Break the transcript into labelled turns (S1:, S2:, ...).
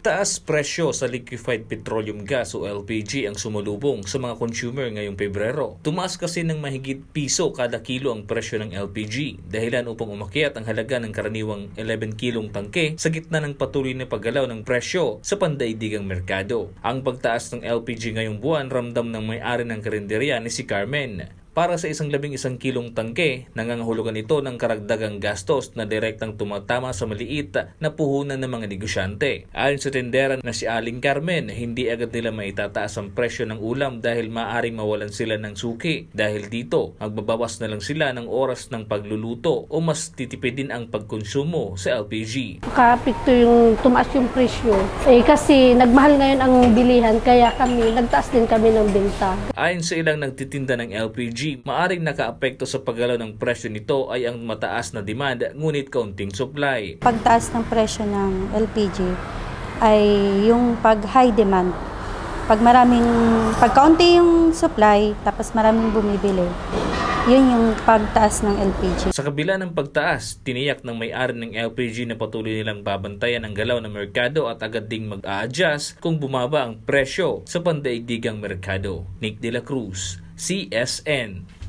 S1: Taas presyo sa liquefied petroleum gas o LPG ang sumulubong sa mga consumer ngayong Pebrero. Tumaas kasi ng mahigit piso kada kilo ang presyo ng LPG, dahilan upang umakyat ang halaga ng karaniwang 11 kilong tangke sa gitna ng patuloy na paggalaw ng presyo sa pandaigdigang merkado. Ang pagtaas ng LPG ngayong buwan ramdam ng may-ari ng karinderya ni si Carmen. Para sa 11 kilong tangke, nangangahulugan ito ng karagdagang gastos na direktang tumatama sa maliit na puhunan ng mga negosyante. Ayon sa tendera na si Aling Carmen, hindi agad nila maitataas ang presyo ng ulam dahil maaaring mawalan sila ng suki. Dahil dito, magbabawas na lang sila ng oras ng pagluluto o mas titipidin ang pagkonsumo sa LPG.
S2: Kaapekto yung tumaas yung presyo. Kasi nagmahal ngayon ang bilihan kaya nagtaas din kami ng benta.
S1: Ayon sa ilang nagtitinda ng LPG, maaring nakaapekto sa paggalaw ng presyo nito ay ang mataas na demand ngunit kaunting supply.
S3: Pagtaas ng presyo ng LPG ay yung pag high demand. Pag kaunti yung supply tapos maraming bumibili, yun yung pagtaas ng LPG.
S1: Sa kabila ng pagtaas, tiniyak ng may-ari ng LPG na patuloy nilang babantayan ang galaw ng merkado at agad ding mag-a-adjust kung bumaba ang presyo sa pandaigdigang merkado. Nick De La Cruz, CSN.